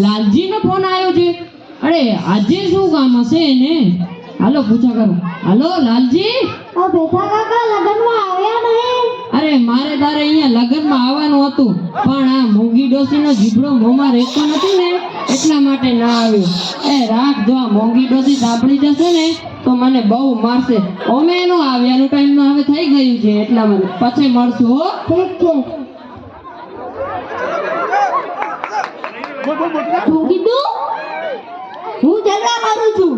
લાલજી નો phone આવ્યો છે. અરે આજે શું કામ હશે ને? હાલો પૂછા કરું. હાલો લાલજી. બેઠા કાકા લગનમાં આવ્યા નહીં? અરે મારે તારે અહીંયા લગનમાં આવવાનું હતું, પણ આ મોંઘી ડોસીનો જીભડો મોંમાં રહેતો નથી ને, એટલા માટે ના આવ્યો. એ રાખ, જો આ મોંઘી ડોસી સાંભળી જશે ને તો મને બહુ મારશે. ઓમે એનો આવ્યાનું ટાઈમ નો હવે થઈ ગયું છે, એટલા માટે પછી મળશું હો. ઠીક છે. શું કીધું? હું ઝઘડા કરું છું?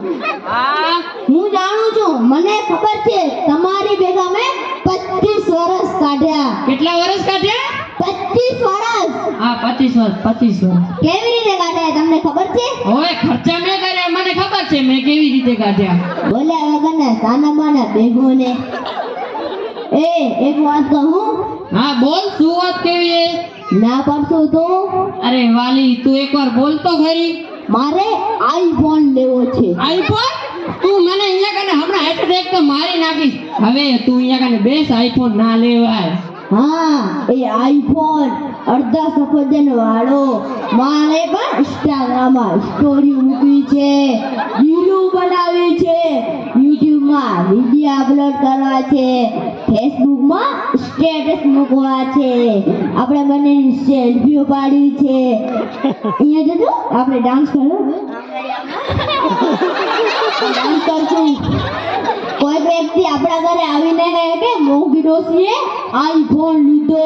હા હું જાણું છું, મને ખબર છે. તમારી ભેગા મેં 25 વર્ષ કાઢ્યા. કેટલા વર્ષ કાઢ્યા? 25 વર્ષ. હા 25 વર્ષ. 25 વર્ષ કેવી રીતે કાઢ્યા તમને ખબર છે? ઓય ખર્ચા મેં કર્યા, મને ખબર છે મેં કેવી રીતે કાઢ્યા. બોલ્યા વગરના સાના બાના બેગોને. એક વાત કહું? હા બોલ, શું વાત કેવી? ના પડશું તો? અરે વાલી, તું એકવાર બોલ તો ખરી. મારે આઈફોન લેવો છે. આઈફોન? તું મને અહીંયા કને હમણાં એટેક તો મારી નાખીશ. હવે તું અહીંયા કને બેસ, આઈફોન ના લેવાય. હા, એ આઈફોન અડધા સફરજન વાળો. મારે પણ ઇન્સ્ટાગ્રામમાં સ્ટોરી મૂકવી છે, રીલો બનાવી છે, યુટ્યુબમાં વિડિયો અપલોડ કરવા છે, ફેસબુકમાં સ્ટેટસ મૂકવા છે, આપણે બંનેની સેલ્ફીઓ પાડવી છે. અહીંયા જજો, આપણે ડાન્સ કરો. ડાન્સ કરશું. કોઈ વ્યક્તિ આપણા ઘરે આવીને કહે કે મોંઘી ડોસીએ આઈફોન લીધો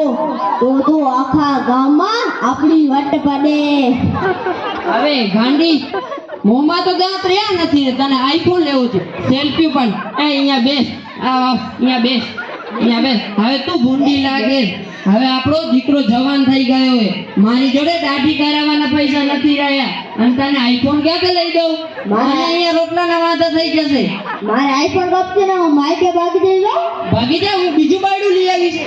તો આખા ગામમાં આપણી વટ પડે. હવે ગાંડી, મોંમાં તો દાંત રહ્યા નથી ને તને આઈફોન લેવો છે, સેલ્ફી પણ. એ અહીંયા બેસ, અહીંયા બેસ, અહીંયા બેસ. હવે તું ભૂંડી લાગે. હવે આપણો દીકરો જવાન થઈ ગયો છે, મારી જોડે દાઢી કરાવવાના પૈસા નથી રહ્યા, અને તને આઈફોન ક્યાંથી લઈ દઉં? મારે અહીંયા રોટલાના વાંધા થઈ જશે. મારે આઈફોન ગપશે ને હું માઈકે ભાગી જઈશ. ભાગી જા, હું બીજું બાયડું લઈ આવીશ.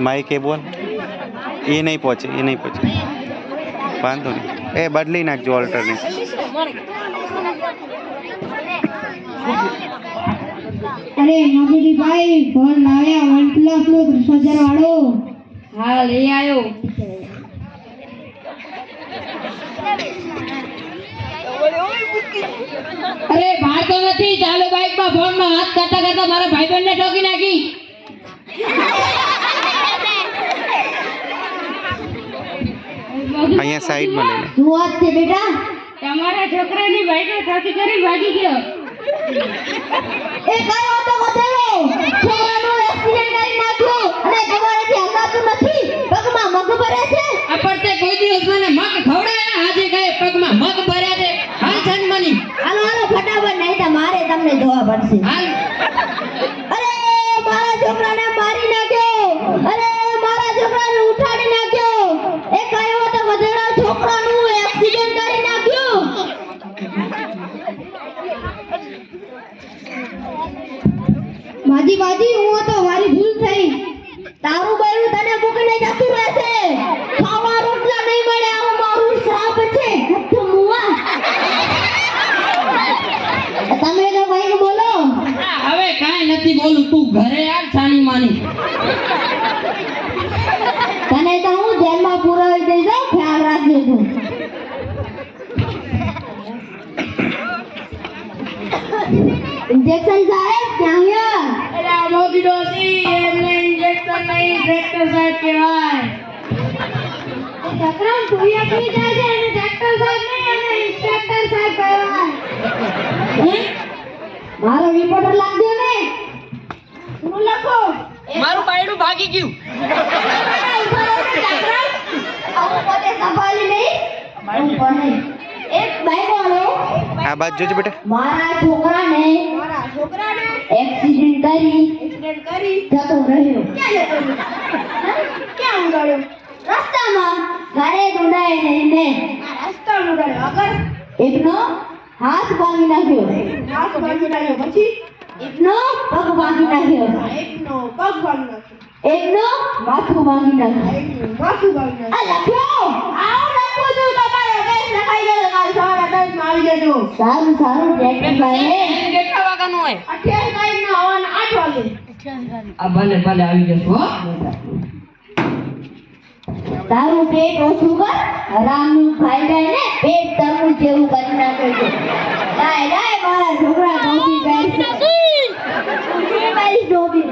માઇક એ બોલ. એ નહીં પહોંચે, એ નહીં પહોંચે. વાંધો નહીં, એ બદલી નાખજો ઓલ્ટરનેટ. અરે નબીડી ભાઈ, ફોન લાવ્યા OnePlus નો 30,000 વાળો. હા લઈ આવ્યો. અરે ભાડતો નથી, ચાલો બાઈકમાં ફોનમાં હાથ કરતા કરતા મારા ભાઈબંધને ઠોકી નાખી. અહીંયા સાઈડમાં લઈ લે. શું વાત છે બેટા? તમારા છોકરાની બાઈક ઠોકી કરી ભાગી ગયો. એ કયો હતો ગધેડો? છોકરાનું એક્સિડન્ટ કરી નાખ્યું અને તમારાથી હલાતું નથી. પગમાં મગ ભરે છે. આપડતે કોઈ દિવસ મને મગ ખવડાયા, આજે કહે પગમાં મગ ભર્યા છે. હાલ જન્મની. હાલો હાલો ફટાફટ, નહીં તો મારે તમને જોવા પડશે. હાલ. અરે મારા છોકરાને મારી નાખ્યો. અરે મારા છોકરાને ઉઠાડી નાખ્યો. એ કયો હતો ગધેડો? છોકરાનું એક્સિડન્ટ કરી નાખ્યું. બાજી હું તો મારી ભૂલ થઈ. તારું બૈરું તને મૂકીને જતું રહેશે. ખાવા રોટલા નહીં મળે, આવું મારું શ્રાપ છે. મુવા તમે તો કઈ બોલો. હવે કાંઈ નથી બોલું, તું ઘરે આવ સાની માની. તને તો હું જેલમાં પુરાવી દઈશ, ખ્યાલ રાખજે તું. ઇન્જેક્શન સાહેબ ક્યાં ગયા? અરે આ મોદી ડોસી, એમને ઇન્જેક્શન નહીં, ટ્રેક્ટર સાહેબ કહેવાય. ચક્રમ સુયા પી જાય છે અને ટ્રેક્ટર સાહેબ નહીં, અને ઇન્સ્પેક્ટર સાહેબ કહેવાય. મારો રિપોર્ટર લાગજો ને. શું લખો? મારું બાયડું ભાગી ગયું. આવું પોતે સંભાળી નહીં. એક બાઈક વાળો આ બાજુ જોજો બેટા. મારા છોકરાને એક્સિડન્ટ કરી જતો રહ્યો. ક્યાં ઉડાડ્યો? રસ્તામાં. ઘરે ઉડાય નહીં ને. રસ્તામાં ઉડાડ્યો. આગળ એકનો હાથ ભાંગી નાખ્યો. પછી એકનો પગ ભાંગી નાખ્યો. એમનો માથું માંગી નાખો. આ લખો. આવું લખું છું તમારો કેસ લખાઈ ગયો કાલ સવારે 10 માં આવી જજો. સારું ટ્રેક્ટર ભાઈ કેટલા વાગ્યાનું હોય? 28 તારીખનો હવાના 8 વાગે. આ ભલે આવી જશો હો. તારું પેટ ઓછું કર, હરામનું ખાઈ જાય ને પેટ તરબૂચ જેવું કરી નાખે છે. લાય મારા છોકરા ટોપી પહેરશે. ટોપી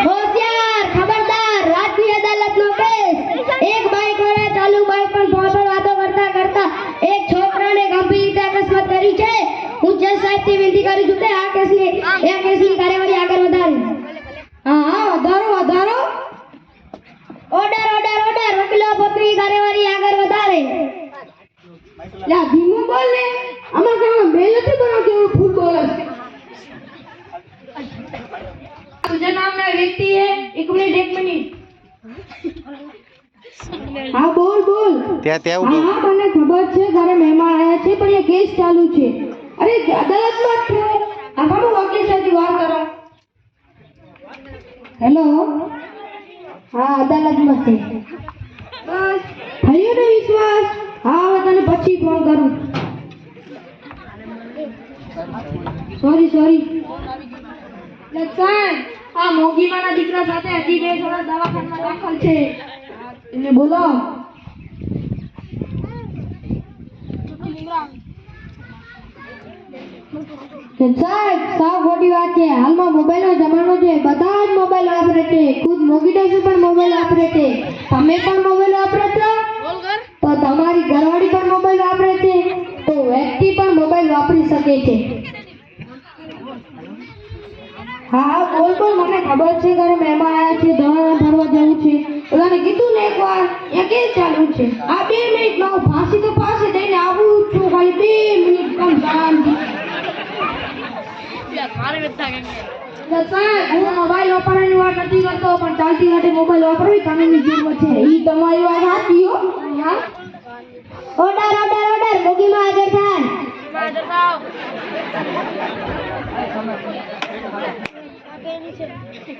હોશિયાર, ખબરદાર, રાજની અદાલતનો કેસ. એક બાઈક વાળા ચાલુ બાઈક પર ફોન વાતો કરતા એક છોકરાને ગંભીર રીતે અકસ્માત કરી છે. હું જજ સાહેબથી વિનંતી કરું છું કે આ કેસની કાર્યવાહી આગળ વધારે. હા વધારો. ઓર્ડર વકીલો પત્ની કાર્યવાહી આગળ વધારે. લા ધીમું બોલ ને, અમાર ગામમાં બેલ નથી બનો કેવું ફૂલ બોલે છે. तुझे नाम में व्यक्ति है. एक मिनट. हाँ बोल. ત્યાં हाँ મને ખબર છે ઘરે મહેમાન આયા છે પણ એ કેસ ચાલુ છે. અરે અદાલતમાં છે. આપણો વકીલ સાથે વાત કરો. હેલો. હા અદાલતમાં છે. બસ થયો ને વિશ્વાસ. હા હવે તને પછી ફોન કરું. સોરી. લક્ષણ આ મોગીમાના દીકરા સાથે હજી 2 વર્ષ દવાખાનામાં દાખલ છે. એને બોલો. સાહેબ સાવ ખોટી વાત છે. હાલમાં મોબાઈલનો જમાનો છે. બધા જ મોબાઈલ વાપરે છે. ખુદ મોગીડોસી પણ મોબાઈલ વાપરે છે. તમે પણ મોબાઈલ વાપરો છો તો તમારી ઘરવાળી પણ મોબાઈલ વાપરે છે તો વ્યક્તિ પણ મોબાઈલ વાપરી શકે છે. હા બોલ મને ખબર છે ઘરે મહેમાન આવ્યા છે દવા ભરવા જવું છે. તને કીધું ને એકવાર એ કેસ ચાલુ છે. આ 2 મિનિટ માં ફાંસી તો પાસે દઈને આવું છું. ખાલી 2 મિનિટ કમ શાંતિ. હું મોબાઈલ વાપરવાની વાત નથી કરતો પણ ચાલતી ગાડી મોબાઈલ વાપરવી કાનૂની જરૂર છે. ઈ તમારી વાત સાચી હો. ઓર્ડર મોગીમાં હાજર થાન.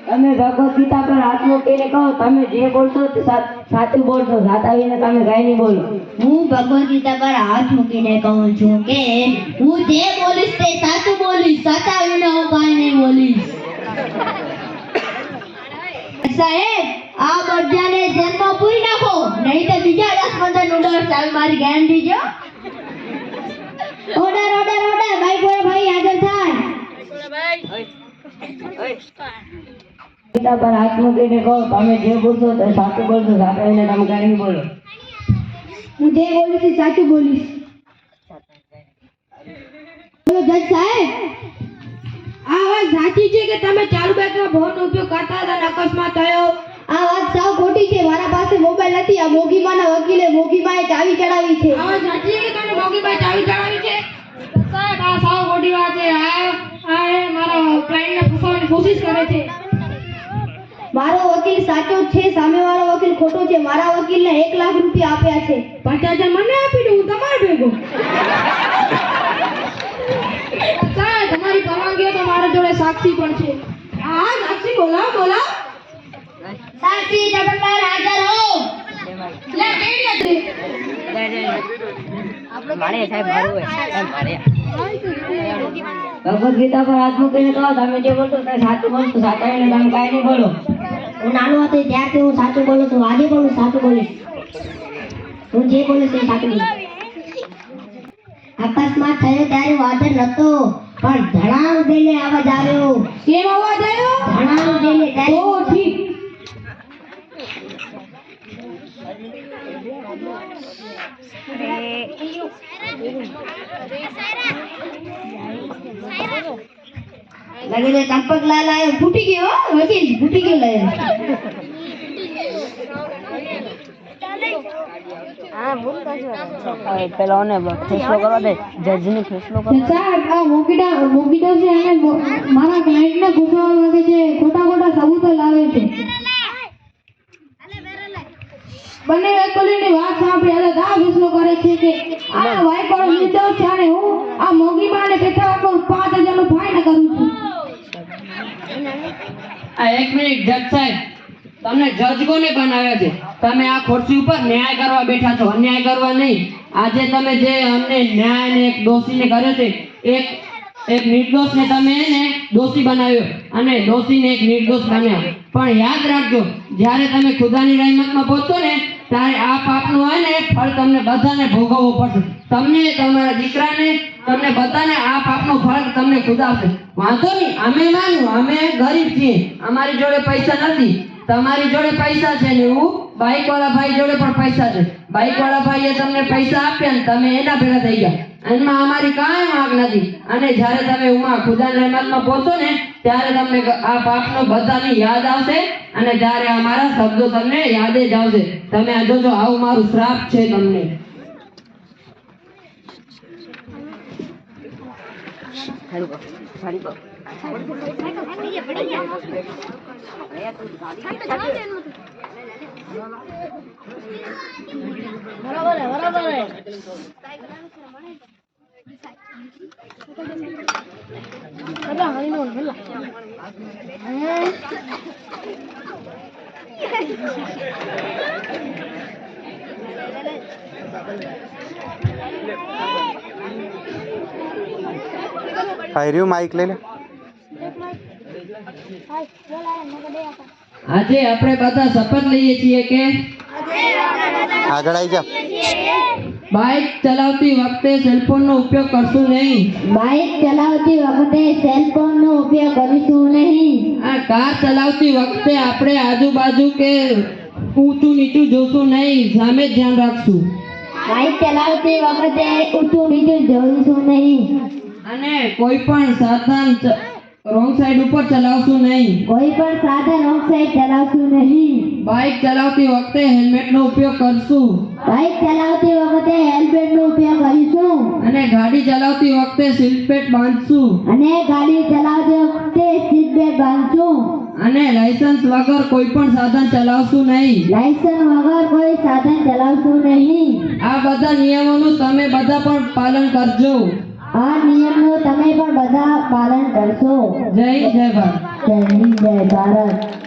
તમે ભગવદ ગીતા પર હાથ મૂકીને કહો તમે જે બોલશો તે સાચું બોલશો. સાતાવીને તમે કાંઈ નહીં બોલો. હું ભગવદ ગીતા પર હાથ મૂકીને કહું છું કે હું જે બોલીશ તે સાચું બોલીશ. સાતાવીને હું કાંઈ નહીં બોલીશ. સાહેબ આ બધાને જેલમાં પૂરી નાખો નહીં તો બીજા 10-15 નૂડલ્સ ચાલ મારી ગેરંટી જો. ઓર્ડર બાઈક વાળા ભાઈ હાજર થાય. ગીતા પર હાથ મૂકીને કહો તમે જે બોલશો તે સાચું બોલશો. સાતાવીને તમે કાંઈ નહીં બોલો. હું જે બોલીશ તે સાચું બોલીશ. બોલો જજ સાહેબ આ વાત સાચી છે કે તમે ચાલુ બાઈકના ફોનનો ઉપયોગ કરતા હતા અને અકસ્માત થયો? આ વાત સાવ ખોટી છે. મારા પાસે મોબાઈલ નથી. આ મોગીમાના વકીલે મોગીમાએ ચાવી ચડાવી છે. આ વાત સાચી છે કે તમે મોગીમાએ ચાવી ચડાવી છે? સાહેબ આ સાવ ખોટી વાત છે. આ મારા ક્લાયન્ટને ફસાવવાની કોશિશ કરે છે. મારો વકીલ સાચો છે. સામેવાળો વકીલ ખોટો છે. મારા વકીલને 1 લાખ રૂપિયા આપ્યા છે. 50,000 મને આપી દઉં હું તમારે ભેગો. સાહેબ તમારી પરવાનગી તો મારા જોડે સાક્ષી પણ છે. હા સાક્ષી બોલાવો. સાક્ષી જબરદાર હાજર હો. લે કેવી હતી? મારે સાહેબ મારું એમ મારે. ભગવદ ગીતા પર હાથ મૂકીને કહો તમે જે બોલશો તે સાચું બોલશો. સાતાવીને તમે કાંઈ નહીં બોલો. હું નાનો હતો ત્યારથી હું સાચું બોલું છું. આજે પણ હું સાચું બોલીશ. હું જે બોલું તે સાચું બોલીશ. અકસ્માત થયો ત્યારે હું હાજર નતો પણ ધડામ દઈને અવાજ આવ્યો. કેમ અવાજ આવ્યો? ધડામ દઈને ત્યારે. ઓ ઠીક. લગે ચંપક લાલ આયો. ફૂટી ગયો વકીલ ફૂટી ગયો. લે હા બોલતા જો પેલાને ફેસલો કરવા દે. જજને ફેસલો કરવા. સાહેબ આ મોગીડો છે અને મારા ક્લાયન્ટને ઘૂસવા માંગે છે. ખોટા સબૂતો લાવે છે. બંને એકલીની વાત સાંભળી એટલે આ ફેસલો કરે છે કે આ વાઇકર નિર્દોષ છે અને હું આ મોંઘી માને પેટા ઉપર 5000 નું ફાઇન કરું છું. આ 1 મિનિટ જજ સાહેબ, તમને જજ કોને બનાવ્યા છે? તમે આ ખુરશી ઉપર ન્યાય કરવા બેઠા છો, અન્યાય કરવા નહીં. આજે તમે જે અમને ન્યાય ને એક દોષીને કર્યો છે, એક નિર્દોષને તમે એને દોષી બનાવ્યો અને દોષીને એક નિર્દોષ બનાવ્યો. પણ યાદ રાખજો, જ્યારે તમે ખુદાની રહેમતમાં પહોંચો ને ત્યારે આ પાપનું હોય ને ફળ તમને બધાને ભોગવવું પડશે. તમને, તમારા દીકરાને, તમને બધાને આ પાપનું ફળ તમને ખુદા આપશે. વાંધો નહીં, અમે માન્યું, અમે ગરીબ છીએ, અમારી જોડે પૈસા નથી. તમારી જોડે પૈસા છે ને હું બાઇક વાળા ભાઈ જોડે પણ પૈસા છે. બાઇક વાળા ભાઈએ તમને પૈસા આપ્યા ને તમે એના ભેગા થઈ ગયા. એમાં અમારી કાંઈ વાંક નથી. અને જ્યારે તમે ઉમા ખુદાની રહેમતમાં પહોંચો ને ત્યારે તમને આ પાપનો બધાની યાદ આવશે અને ત્યારે અમારા શબ્દો તમને યાદ જ આવશે. તમે આ જોજો, આવું મારું શ્રાપ છે તમને. રહ્યું માઇક લઈ લે. આજે આપણે બધા શપથ લઈએ છીએ કે આગળ આવી જા. બાઇક ચલાવતી વખતે સેલફોનનો ઉપયોગ કરશું નહીં. બાઇક ચલાવતી વખતે સેલફોનનો ઉપયોગ કરીશું નહીં. આ કાર ચલાવતી વખતે આપણે આજુબાજુ કે ઊંચું નીચું જોશું નહીં, સામે જ ધ્યાન રાખશું. બાઇક ચલાવતી વખતે ઊંચું નીચું જોઈશું નહીં. અને કોઈ પણ સાધન રોંગ સાઈડ ઉપર ચલાવશું નહીં. કોઈ પણ સાધન રોંગ સાઈડ ચલાવશું નહીં. બાઇક ચલાવતી વખતે હેલ્મેટનો ઉપયોગ કરશું. બાઇક ચલાવતી વખતે હેલ્મેટનો ઉપયોગ કરીશું. અને ગાડી ચલાવતી વખતે સીટ બેલ્ટ બાંધશું. અને ગાડી ચલાવતી વખતે સીટ બેલ્ટ બાંધશું. અને લાયસન્સ વગર કોઈ પણ સાધન ચલાવશું નહીં. લાયસન્સ વગર કોઈ સાધન ચલાવશું નહીં. આ બધા નિયમોનું તમે બધા પણ પાલન કરજો. આ નિયમનું તમે પણ બધા પાલન કરશો. જય ભારત. જય હિન્દ, જય ભારત.